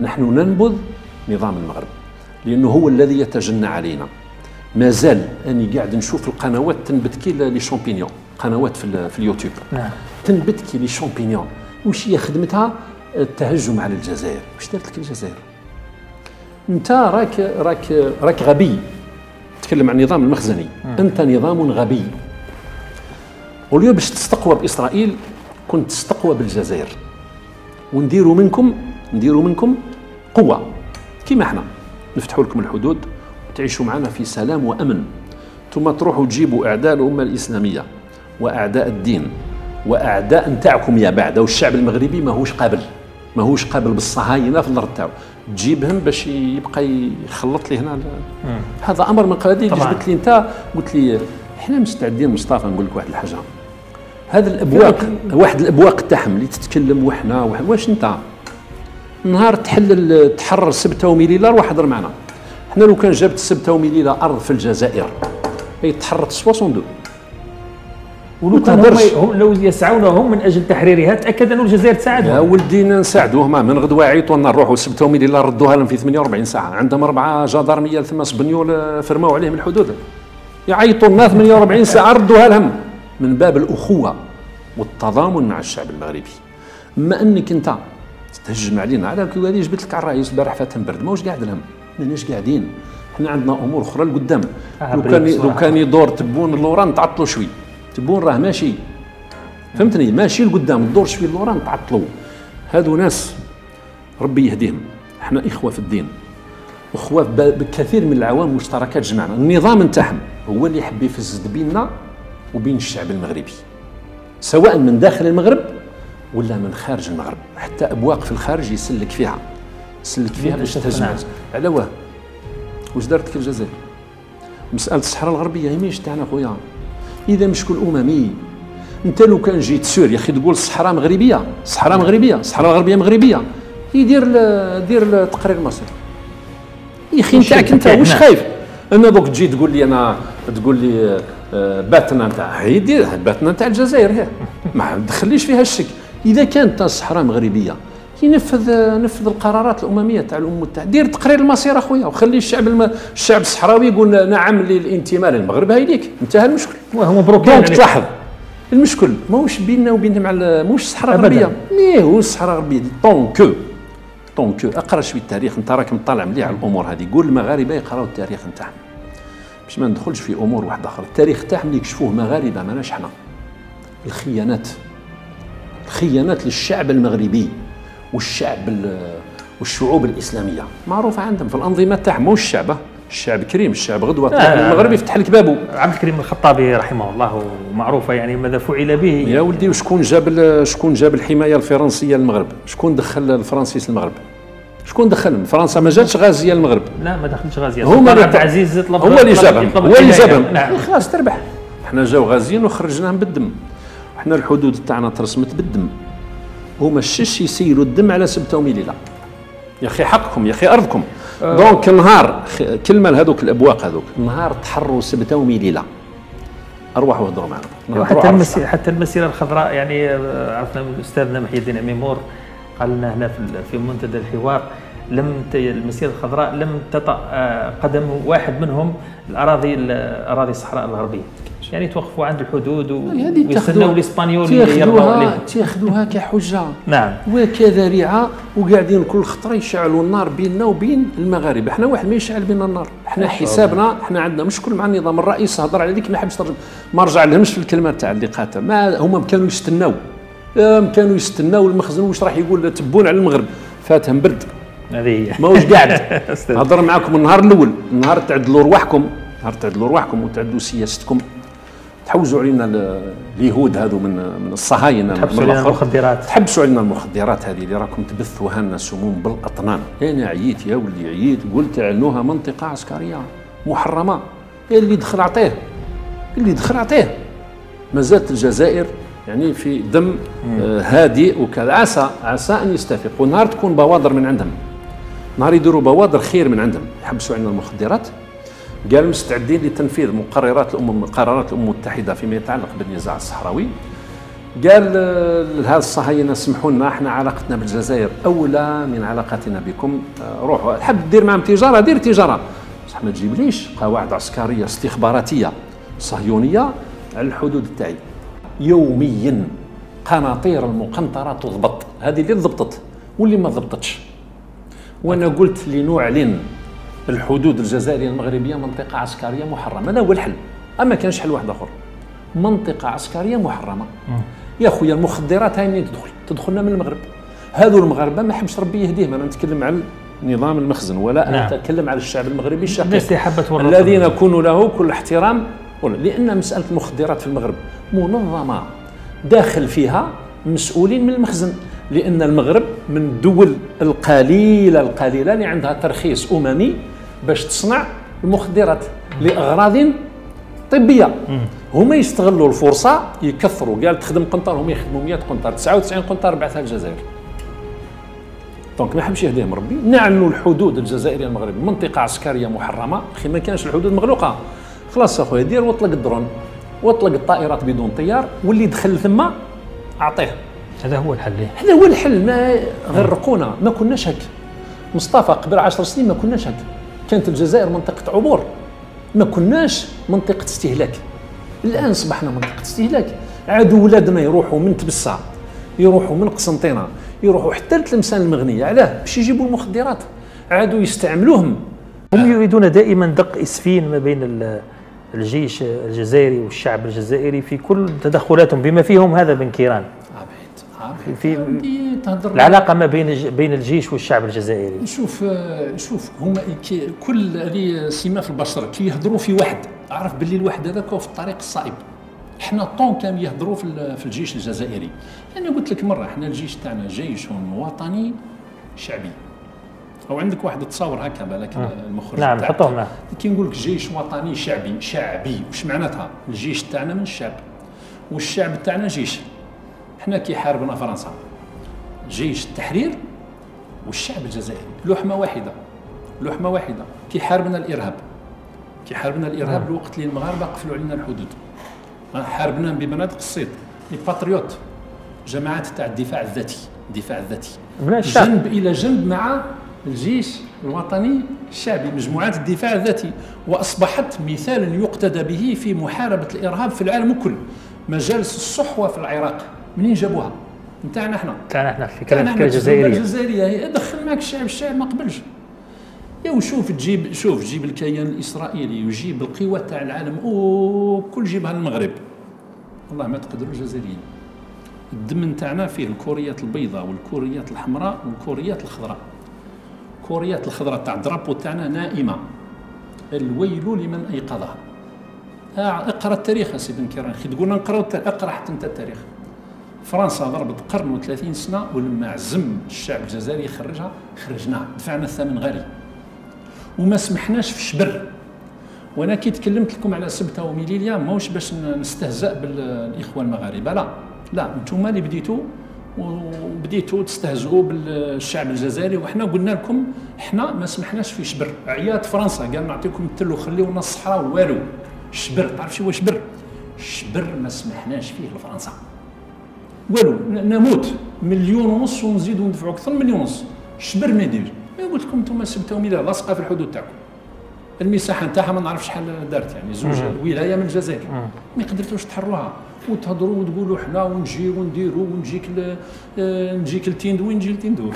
نحن ننبذ نظام المغرب لأنه هو الذي يتجنى علينا. ما زال أني قاعد نشوف القنوات تنبت كي لي شامبينيون، قنوات في اليوتيوب نعم. تنبت كي لي شامبينيون. وش هي خدمتها؟ التهجم على الجزائر. وش دارت لك الجزائر؟ انت راك غبي. تكلم عن النظام المخزني. انت نظام غبي. واليوم باش تستقوى باسرائيل كنت تستقوى بالجزائر ونديروا منكم قوه كيما احنا نفتحوا لكم الحدود وتعيشوا معنا في سلام وامن، ثم تروحوا تجيبوا اعداء الامه الاسلاميه واعداء الدين واعداء نتاعكم يا بعد. والشعب المغربي ماهوش قابل بالصهاينه في الارض تاعو، تجيبهم باش يبقى يخلط لي هنا. هذا امر من قبل. جبت لي انت قلت لي احنا مستعدين مصطفى نقول لك واحد الحاجه، هذا الابواق واحد الابواق تاعهم اللي تتكلم وحنا واش انت نهار تحرر سبته ومليله روح حضر معنا. احنا لو كان جابت سبته ومليله ارض في الجزائر هي تحررت 62. ولو كان هم لو يسعون هم من اجل تحريرها تاكد ان الجزائر تساعدهم. يا ولدي نساعدوهم من غدوه عيطوا لنا نروحوا سبته ومليله ردوها لهم في 48 ساعه. عندهم 4 جدارميه ثم سبنيول فرماو عليهم الحدود، يعيطوا لنا 48 ساعه ردوها لهم من باب الاخوه والتضامن مع الشعب المغربي. اما انك انت تهجم علينا على كي جبت لك على الرئيس البارح فاتن برد ماهوش قاعد لهم، ماناش قاعدين. احنا عندنا امور اخرى لقدام. لو كان يدور تبون اللورا نتعطلوا شوي. تبون راه ماشي، فهمتني، ماشي لقدام ندور شوي اللورا نتعطلوا. هادو ناس ربي يهديهم. احنا اخوه في الدين، اخوه بكثير من العوامل المشتركات جمعنا. النظام نتاعهم هو اللي يحب يفسد بيننا وبين الشعب المغربي، سواء من داخل المغرب ولا من خارج المغرب. حتى ابواق في الخارج يسلك فيها باش تهزم. على واه واش دارت لك الجزائر؟ مساله الصحراء الغربيه هي ماهيش تاعنا خويا، اذا مش كل اممي. انت لو كان جيت سوريا اخي تقول الصحراء مغربيه، الصحراء الغربيه مغربيه، يدير تقرير مصير يا اخي نتاعك انت. واش خايف انا دوك تجي تقول لي باتنا نتاع هيدي باتنا نتاع الجزائر هي ما تدخليش فيها الشك. اذا كانت الصحراء مغربيه ينفذ القرارات الامميه تاع الامم المتحده، دير تقرير المصير اخويا وخلي الشعب الصحراوي يقول نعم للانتماء للمغرب. هاي ليك انتهى المشكل. وهو مبروك. دونك تلاحظ المشكل ماهوش بيننا وبينهم موش الصحراء الغربيه، هو الصحراء الغربيه طونكو اقرا شويه التاريخ. انت راك مطلع مليح على الامور هذه. قول المغاربه يقراو التاريخ نتاعهم باش ما ندخلش في امور واحده اخرى. التاريخ تاعهم اللي يكشفوه مغاربه ماناش حنا. الخيانات للشعب المغربي والشعوب الاسلاميه معروفه عندهم في الانظمه تاعهم. ماهوش الشعب كريم، الشعب غدوه المغربي يفتح لك بابه. عبد الكريم الخطابي رحمه الله معروفه يعني ماذا فعل به. يا ولدي وشكون جاب الحمايه الفرنسيه للمغرب؟ شكون دخل الفرنسيس للمغرب؟ شكون دخلهم؟ فرنسا ما جاتش غازيه للمغرب. لا ما دخلش غازيه. هما عبد العزيز هو اللي جابهم. نعم. خلاص تربح. احنا جاو غازيين وخرجناهم بالدم. احنا الحدود تاعنا ترسمت بالدم. هما الشش يسيلوا الدم على سبته ومليله. يا اخي حقكم، يا اخي ارضكم. دونك نهار كلمه لهذوك الابواق هذوك، نهار تحروا سبته ومليله اروحوا هضروا معنا. حتى المسيره الخضراء يعني عرفنا من استاذنا محي الدين عميمور قال لنا هنا في منتدى الحوار المسيره الخضراء لم تطأ قدم واحد منهم الاراضي الصحراء الغربيه. يعني توقفوا عند الحدود ويستناو الاسبانيول يرضوا عليهم. تاخذوها كحجه نعم وكذريعه، وقاعدين كل خطره يشعلوا النار بيننا وبين المغاربه. احنا واحد ما يشعل بيننا النار. احنا حسابنا احنا عندنا مشكل مع النظام. الرئيس هضر على ذيك ما حبش ما رجع لهمش في الكلمات تاع اللي قاتل. ما هما كانوا يستناو المخزن واش راح يقول تبون على المغرب. فاتهم برد هذه ماهوش قاعد هضر معاكم النهار الاول. النهار تعدلوا رواحكم وتعدلوا سياستكم. تحوزوا علينا اليهود هذو من الصهاينه، تحبسوا علينا المخدرات، تحبسوا علينا المخدرات هذه اللي راكم تبثوها لنا سموم بالاطنان. انا عييت يا ولدي عييت، قلت اعلنوها منطقه عسكريه محرمه. اللي دخل عطيه. ما زالت الجزائر يعني في دم هادئ وكذا. عسى ان يستفيقوا. نهار تكون بوادر من عندهم، نهار يديروا بوادر خير من عندهم، يحبسوا علينا المخدرات. قال مستعدين لتنفيذ قرارات الامم المتحده فيما يتعلق بالنزاع الصحراوي. قال لهذا الصهاينه سمحوا لنا احنا علاقتنا بالجزائر اولى من علاقتنا بكم، روحوا حب دير معهم تجاره دير تجاره، بصح ما تجيبليش قواعد عسكريه استخباراتيه صهيونيه على الحدود تاعي. يوميا قناطير المقنطره تضبط، هذه اللي ضبطت واللي ما ضبطتش. وانا قلت لنعلن الحدود الجزائريه المغربيه منطقه عسكريه محرمه، هذا هو الحل، اما كانش حل واحد اخر. منطقه عسكريه محرمه. يا خويا المخدرات هاي منين تدخلنا من المغرب. هذو المغاربه ما حبش ربي يهديهم، انا نتكلم على نظام المخزن ولا نعم. نتكلم على الشعب المغربي الشقيق الناس اللي حبت الذين يكون له كل احترام، لان مساله المخدرات في المغرب منظمه داخل فيها مسؤولين من المخزن، لان المغرب من الدول القليله اللي عندها ترخيص اممي باش تصنع المخدرات لاغراض طبيه. هما يستغلوا الفرصه يكثروا، قال تخدم قنطار هما يخدموا 100 قنطار، 99 قنطار بعثها للجزائر. دونك ما حبش يهديهم ربي، نعلنوا الحدود الجزائريه المغربيه منطقه عسكريه محرمه، اخي ما كانش الحدود مغلوقه. خلاص اخويا دير واطلق الدرون واطلق الطائرات بدون طيار، واللي دخل ثم اعطيه. هذا هو الحل. هذا هو الحل، ما غرقونا، ما كناش هك. مصطفى قبل 10 سنين ما كناش هك، كانت الجزائر منطقه عبور، ما كناش منطقه استهلاك. الان صبحنا منطقه استهلاك، عادوا ولادنا يروحوا من تبسه، يروحوا من قسنطينه، يروحوا حتى لتلمسان المغنيه، علاه؟ باش يجيبوا المخدرات، عادوا يستعملوهم. هم يريدون دائما دق اسفين ما بين الجيش الجزائري والشعب الجزائري في كل تدخلاتهم، بما فيهم هذا بن كيران. في العلاقه ما بين الجيش والشعب الجزائري. شوف هما كل هذه سمه في البشر كي يهضروا في واحد، اعرف باللي الواحد هذاك هو في الطريق الصائب. احنا طون كانوا يهضروا في الجيش الجزائري. انا قلت لك مره احنا الجيش تاعنا جيش وطني شعبي، او عندك واحد تصور هكا بالك المخرج. نعم نحطوهم. نعم كي نقول لك جيش وطني شعبي واش معناتها؟ الجيش تاعنا من الشعب والشعب تاعنا جيش. احنا كي حاربنا فرنسا جيش التحرير والشعب الجزائري لحمه واحده. كي حاربنا الارهاب الوقت اللي المغاربه قفلوا علينا الحدود، حاربنا ببنادق الصيد، لي باتريوت، جماعات تاع الدفاع الذاتي جنب الى جنب مع الجيش الوطني الشعبي، مجموعات الدفاع الذاتي، واصبحت مثالا يقتدى به في محاربه الارهاب في العالم الكل. مجالس الصحوه في العراق منين جابوها؟ نتاعنا احنا في كلام الجزائريه. دخل معك الشعب ما قبلش. شوف تجيب الكيان الاسرائيلي ويجيب القوى تاع العالم كل جيبها المغرب، والله ما تقدروا الجزائريين. الدم نتاعنا فيه الكوريات البيضاء والكوريات الحمراء والكوريات الخضراء. الكوريات الخضراء تاع الدرابو تاعنا نائمه، الويل لمن ايقظها. اقرا التاريخ يا سي بن كيران، تقولنا نقراو اقرا حتى انت التاريخ. فرنسا ضربت قرن و30 سنه، ولما عزم الشعب الجزائري يخرجها خرجناها، دفعنا الثمن غالي وما سمحناش في شبر. وانا كي تكلمت لكم على سبته وميليليا ماهوش باش نستهزأ بالاخوه المغاربه، لا انتم اللي بديتوا تستهزئوا بالشعب الجزائري، وحنا قلنا لكم احنا ما سمحناش في شبر. عيات فرنسا قال نعطيكم التل وخليونا الصحراء والو. شبر تعرف شو هو شبر؟ شبر ما سمحناش فيه لفرنسا والو، نموت 1.5 مليون ونزيدوا ندفعوا اكثر من 1.5 مليون. شبر ما يديرش. قلت لكم انتم سبتوا ميلاد لاصقه في الحدود تاعكم، المساحه نتاعها ما نعرف شحال دارت، يعني 2 ولايه من الجزائر ما قدرتوش تحروها، وتهضروا وتقولوا حنا ونجي ونديروا ونجيك لتيندو وين نجي لتيندو